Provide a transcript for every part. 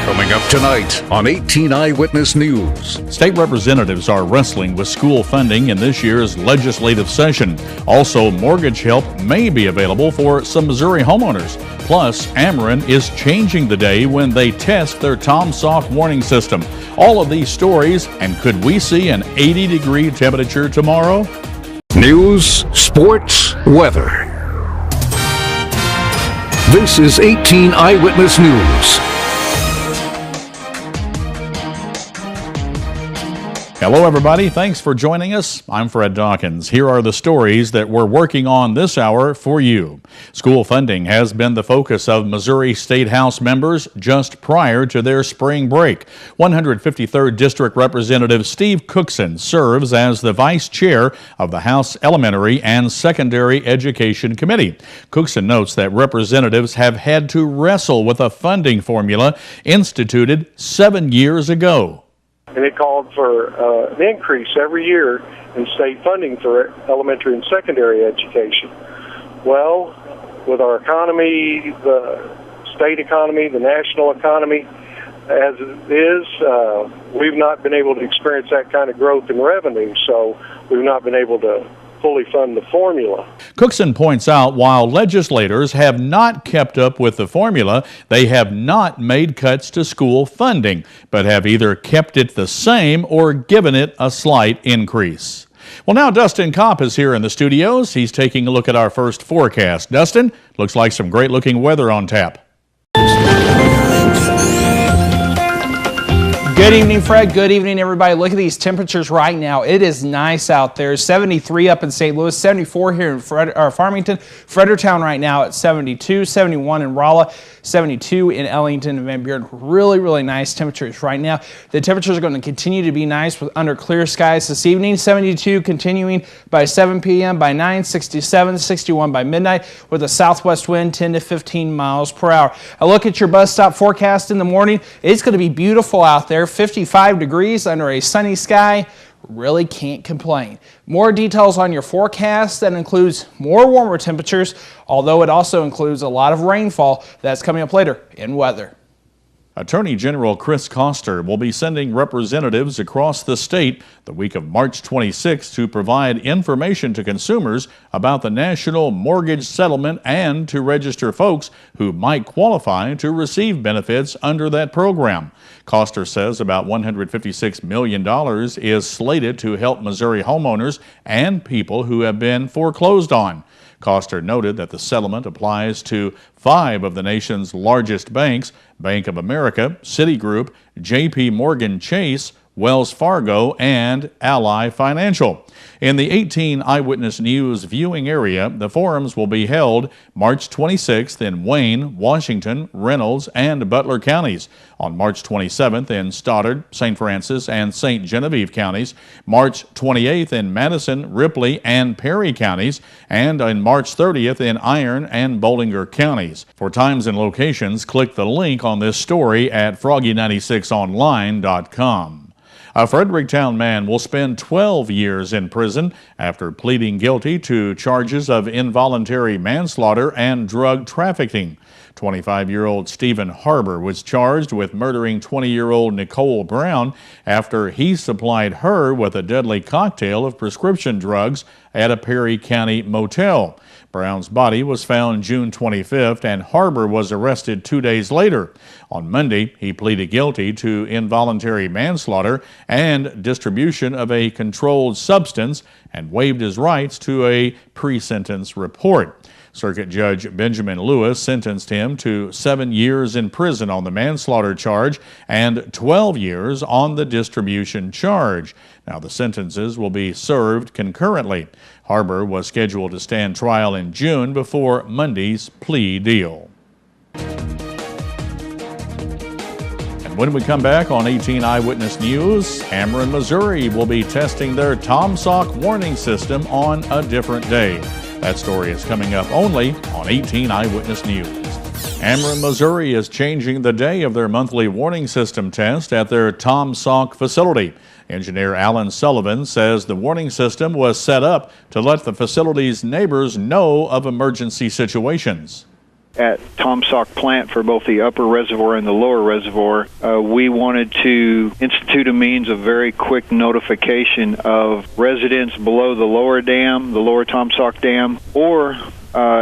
Coming up tonight on 18 Eyewitness News. State representatives are wrestling with school funding in this year's legislative session. Also, mortgage help may be available for some Missouri homeowners. Plus, Ameren is changing the day when they test their Tom Sock warning system. All of these stories, and could we see an 80-degree temperature tomorrow? News, sports, weather. This is 18 Eyewitness News. Hello, everybody. Thanks for joining us. I'm Fred Dawkins. Here are the stories that we're working on this hour for you. School funding has been the focus of Missouri State House members just prior to their spring break. 153rd District Representative Steve Cookson serves as the vice chair of the House Elementary and Secondary Education Committee. Cookson notes that representatives have had to wrestle with a funding formula instituted 7 years ago. And it called for an increase every year in state funding for elementary and secondary education. Well, with our economy, the state economy, the national economy, as it is, we've not been able to experience that kind of growth in revenue, so we've not been able to fully fund the formula. Cookson points out while legislators have not kept up with the formula, they have not made cuts to school funding, but have either kept it the same or given it a slight increase. Well, now Dustin Kopp is here in the studios. He's taking a look at our first forecast. Dustin, looks like some great looking weather on tap. Good evening, Fred. Good evening, everybody. Look at these temperatures right now. It is nice out there. 73 up in St. Louis, 74 here in Farmington. Fredericktown right now at 72, 71 in Rolla, 72 in Ellington and Van Buren. Really, really nice temperatures right now. The temperatures are going to continue to be nice with under clear skies this evening. 72 continuing by 7 p.m. By 9, 67, 61 by midnight with a southwest wind 10 to 15 miles per hour. A look at your bus stop forecast in the morning. It's going to be beautiful out there. 55 degrees under a sunny sky. Really can't complain. More details on your forecast that includes more warmer temperatures, although it also includes a lot of rainfall that's coming up later in weather. Attorney General Chris Koster will be sending representatives across the state the week of March 26 to provide information to consumers about the national mortgage settlement and to register folks who might qualify to receive benefits under that program. Koster says about $156 million is slated to help Missouri homeowners and people who have been foreclosed on. Koster noted that the settlement applies to 5 of the nation's largest banks: Bank of America, Citigroup, J.P. Morgan Chase, Wells Fargo, and Ally Financial. In the 18 Eyewitness News viewing area, the forums will be held March 26th in Wayne, Washington, Reynolds, and Butler counties, on March 27th in Stoddard, St. Francis, and St. Genevieve counties, March 28th in Madison, Ripley, and Perry counties, and on March 30th in Iron and Bollinger counties. For times and locations, click the link on this story at froggy96online.com. A Fredericktown man will spend 12 years in prison after pleading guilty to charges of involuntary manslaughter and drug trafficking. 25-year-old Stephen Harbor was charged with murdering 20-year-old Nicole Brown after he supplied her with a deadly cocktail of prescription drugs at a Perry County motel. Brown's body was found June 25th, and Harbor was arrested 2 days later. On Monday, he pleaded guilty to involuntary manslaughter and distribution of a controlled substance and waived his rights to a pre-sentence report. Circuit Judge Benjamin Lewis sentenced him to 7 years in prison on the manslaughter charge and 12 years on the distribution charge. Now, the sentences will be served concurrently. Harbor was scheduled to stand trial in June before Monday's plea deal. And when we come back on 18 Eyewitness News, Ameren, Missouri will be testing their Tom Sock warning system on a different day. That story is coming up only on 18 Eyewitness News. Ameren, Missouri is changing the day of their monthly warning system test at their Tom Sock facility. Engineer Alan Sullivan says the warning system was set up to let the facility's neighbors know of emergency situations. at Tomsock plant for both the upper reservoir and the lower reservoir, we wanted to institute a means of very quick notification of residents below the lower dam, the lower Tomsock Dam, or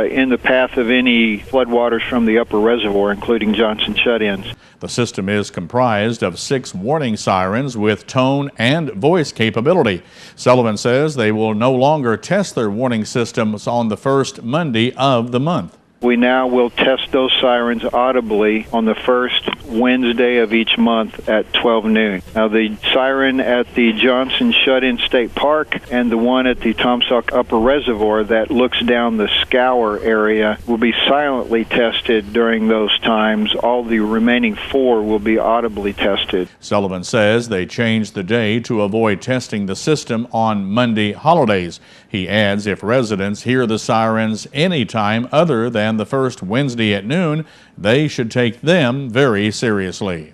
in the path of any floodwaters from the upper reservoir, including Johnson shut-ins. The system is comprised of 6 warning sirens with tone and voice capability. Sullivan says they will no longer test their warning systems on the first Monday of the month. We now will test those sirens audibly on the first Wednesday of each month at 12 noon. Now, the siren at the Johnson Shut-In State Park and the one at the Tomsock Upper Reservoir that looks down the scour area will be silently tested during those times. All the remaining 4 will be audibly tested. Sullivan says they changed the day to avoid testing the system on Monday holidays. He adds if residents hear the sirens anytime other than the first Wednesday at noon, they should take them very seriously.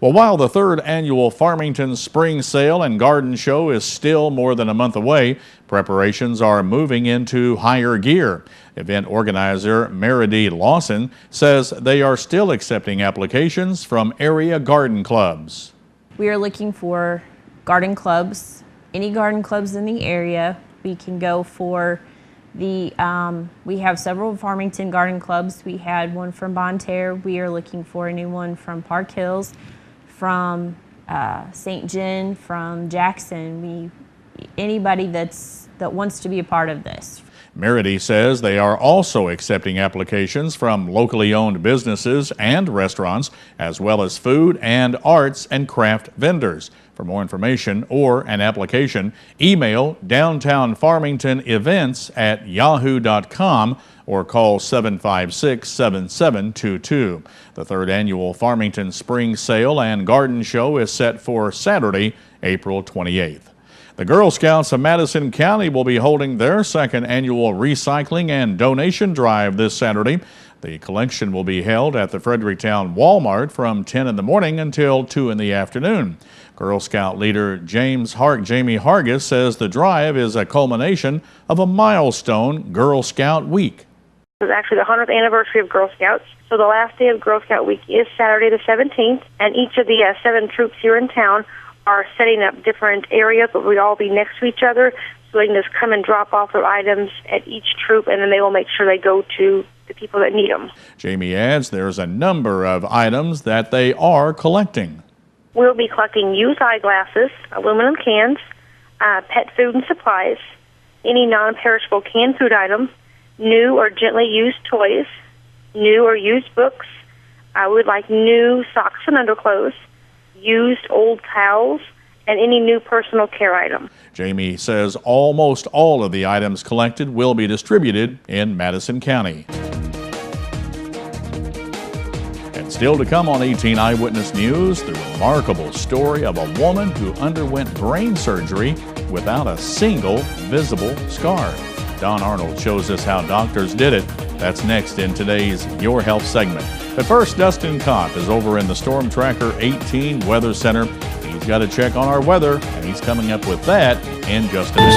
Well, while the 3rd annual Farmington Spring Sale and Garden Show is still more than a month away, preparations are moving into higher gear. Event organizer Meredith Lawson says they are still accepting applications from area garden clubs. We are looking for garden clubs, any garden clubs in the area. We can go for we have several Farmington garden clubs. We had one from Bonne Terre. We are looking for a new one from Park Hills, from St. John, from Jackson. Anybody that wants to be a part of this. Meredith says they are also accepting applications from locally owned businesses and restaurants, as well as food and arts and craft vendors. For more information or an application, email downtownfarmingtonevents@yahoo.com or call 756-7722. The 3rd annual Farmington Spring Sale and Garden Show is set for Saturday, April 28th. The Girl Scouts of Madison County will be holding their 2nd annual recycling and donation drive this Saturday. The collection will be held at the Fredericktown Walmart from 10 in the morning until 2 in the afternoon. Girl Scout leader Jamie Hargis says the drive is a culmination of a milestone Girl Scout week. It's actually the 100th anniversary of Girl Scouts. So the last day of Girl Scout week is Saturday the 17th, and each of the 7 troops here in town are setting up different areas, but we'll all be next to each other, so they can just come and drop off their items at each troop, and then they will make sure they go to the people that need them. Jamie adds there's a number of items that they are collecting. We'll be collecting used eyeglasses, aluminum cans, pet food and supplies, any non-perishable canned food item, new or gently used toys, new or used books. I would like new socks and underclothes, used old towels, and any new personal care item. Jamie says almost all of the items collected will be distributed in Madison County. And still to come on 18 Eyewitness News, the remarkable story of a woman who underwent brain surgery without a single visible scar. Don Arnold shows us how doctors did it. That's next in today's Your Health segment. But first, Dustin Kopp is over in the Storm Tracker 18 Weather Center. He's got to check on our weather, and he's coming up with that in just a minute.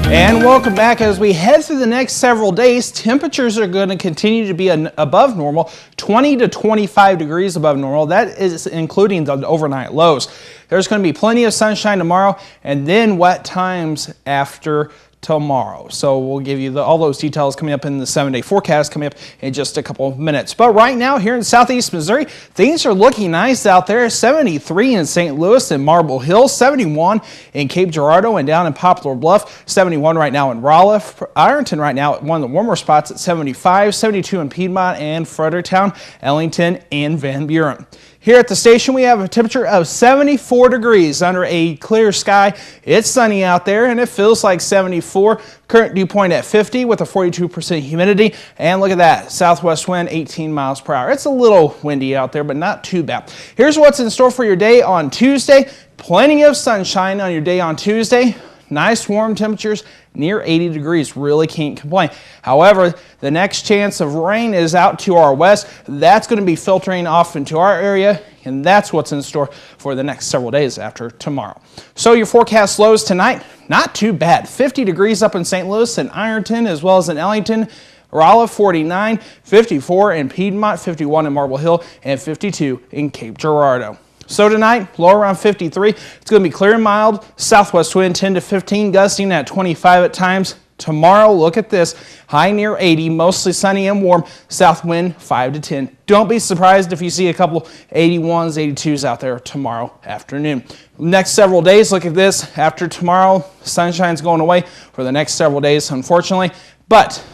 And welcome back. As we head through the next several days, temperatures are going to continue to be above normal, 20 to 25 degrees above normal. That is including the overnight lows. There's going to be plenty of sunshine tomorrow, and then wet times after tomorrow. So we'll give you all those details coming up in the 7-day forecast coming up in just a couple of minutes. But right now here in southeast Missouri, things are looking nice out there. 73 in St. Louis and Marble Hill, 71 in Cape Girardeau and down in Poplar Bluff, 71 right now in Rolla. Ironton right now at one of the warmer spots at 75, 72 in Piedmont and Fredericktown, Ellington and Van Buren. Here at the station, we have a temperature of 74 degrees under a clear sky. It's sunny out there, and it feels like 74. Current dew point at 50 with a 42% humidity. And look at that, southwest wind 18 miles per hour. It's a little windy out there, but not too bad. Here's what's in store for your day on Tuesday. Plenty of sunshine on your day on Tuesday. Nice warm temperatures, near 80 degrees, really can't complain. However, the next chance of rain is out to our west. That's going to be filtering off into our area and that's what's in store for the next several days after tomorrow. So your forecast lows tonight, not too bad. 50 degrees up in St. Louis and Ironton, as well as in Ellington. Rolla 49, 54 in Piedmont, 51 in Marble Hill, and 52 in Cape Girardeau. So tonight, low around 53. It's going to be clear and mild. Southwest wind 10 to 15, gusting at 25 at times. Tomorrow, look at this, high near 80, mostly sunny and warm, south wind 5 to 10. Don't be surprised if you see a couple 81s, 82s out there tomorrow afternoon. Next several days, look at this. After tomorrow, sunshine's going away for the next several days, unfortunately, but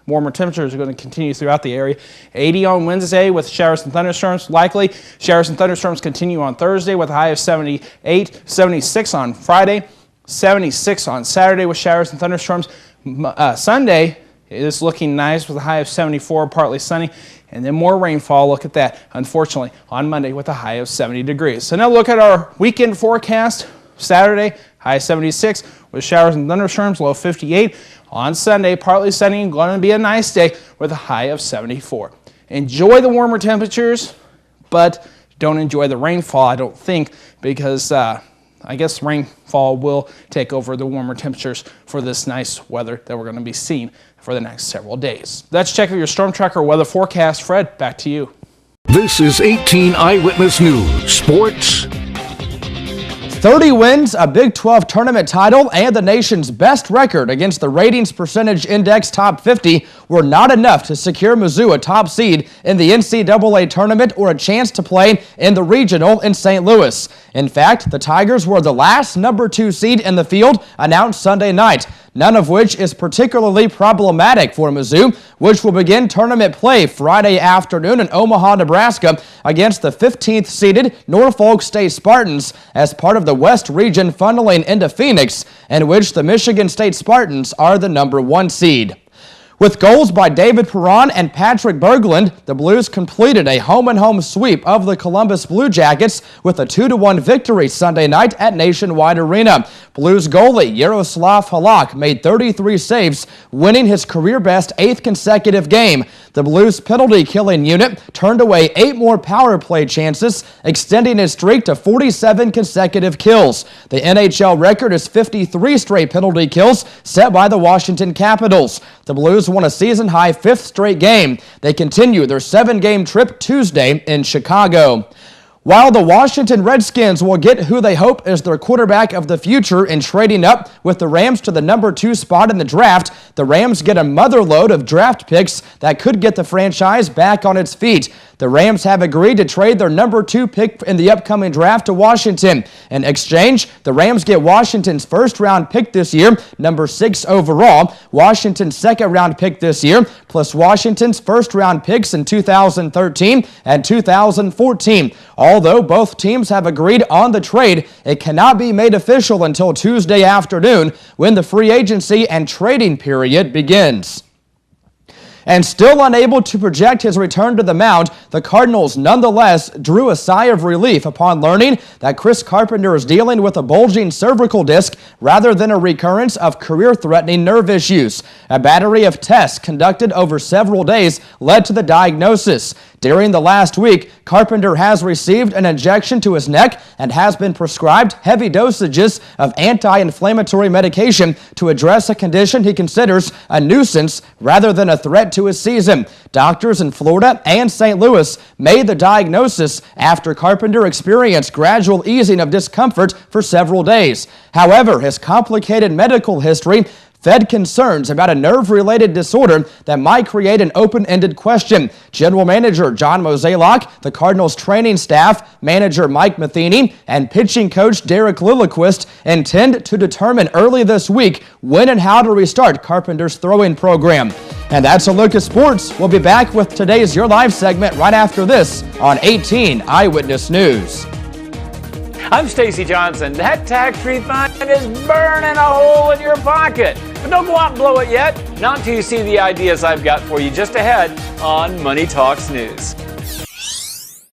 warmer temperatures are going to continue throughout the area. 80 on Wednesday with showers and thunderstorms likely. Showers and thunderstorms continue on Thursday with a high of 78, 76 on Friday. 76 on Saturday with showers and thunderstorms. Sunday is looking nice with a high of 74, partly sunny, and then more rainfall. Look at that, unfortunately, on Monday with a high of 70 degrees. So now look at our weekend forecast. Saturday, high 76 with showers and thunderstorms, low 58. On Sunday, partly sunny and going to be a nice day with a high of 74. Enjoy the warmer temperatures, but don't enjoy the rainfall, I don't think, because I guess rainfall will take over the warmer temperatures for this nice weather that we're going to be seeing for the next several days. Let's check out your Storm Tracker weather forecast. Fred, back to you. This is 18 Eyewitness News Sports. 30 wins, a Big 12 tournament title, and the nation's best record against the Ratings Percentage Index Top 50 were not enough to secure Mizzou a top seed in the NCAA tournament or a chance to play in the regional in St. Louis. In fact, the Tigers were the last number 2 seed in the field announced Sunday night, none of which is particularly problematic for Mizzou, which will begin tournament play Friday afternoon in Omaha, Nebraska against the 15th seeded Norfolk State Spartans as part of the West region funneling into Phoenix, in which the Michigan State Spartans are the number 1 seed. With goals by David Perron and Patrick Berglund, the Blues completed a home-and-home sweep of the Columbus Blue Jackets with a 2-1 victory Sunday night at Nationwide Arena. Blues goalie Yaroslav Halak made 33 saves, winning his career-best 8th consecutive game. The Blues penalty-killing unit turned away 8 more power play chances, extending its streak to 47 consecutive kills. The NHL record is 53 straight penalty kills set by the Washington Capitals. The Blues won a season-high 5th straight game. They continue their 7-game trip Tuesday in Chicago. While the Washington Redskins will get who they hope is their quarterback of the future in trading up with the Rams to the number 2 spot in the draft, the Rams get a motherload of draft picks that could get the franchise back on its feet. The Rams have agreed to trade their number 2 pick in the upcoming draft to Washington. In exchange, the Rams get Washington's first-round pick this year, number 6 overall, Washington's second-round pick this year, plus Washington's first-round picks in 2013 and 2014. Although both teams have agreed on the trade, it cannot be made official until Tuesday afternoon when the free agency and trading period begins. And still unable to project his return to the mound, the Cardinals nonetheless drew a sigh of relief upon learning that Chris Carpenter is dealing with a bulging cervical disc rather than a recurrence of career-threatening nerve issues. A battery of tests conducted over several days led to the diagnosis. During the last week, Carpenter has received an injection to his neck and has been prescribed heavy dosages of anti-inflammatory medication to address a condition he considers a nuisance rather than a threat to his season. Doctors in Florida and St. Louis made the diagnosis after Carpenter experienced gradual easing of discomfort for several days. However, his complicated medical history fed concerns about a nerve-related disorder that might create an open-ended question. General Manager John Mozeliak, the Cardinals training staff, manager Mike Matheny, and pitching coach Derek Lilliquist intend to determine early this week when and how to restart Carpenter's throwing program. And that's a look at sports. We'll be back with today's Your Live segment right after this on 18 Eyewitness News. I'm Stacy Johnson. That tax refund is burning a hole in your pocket. But don't go out and blow it yet. Not until you see the ideas I've got for you just ahead on Money Talks News.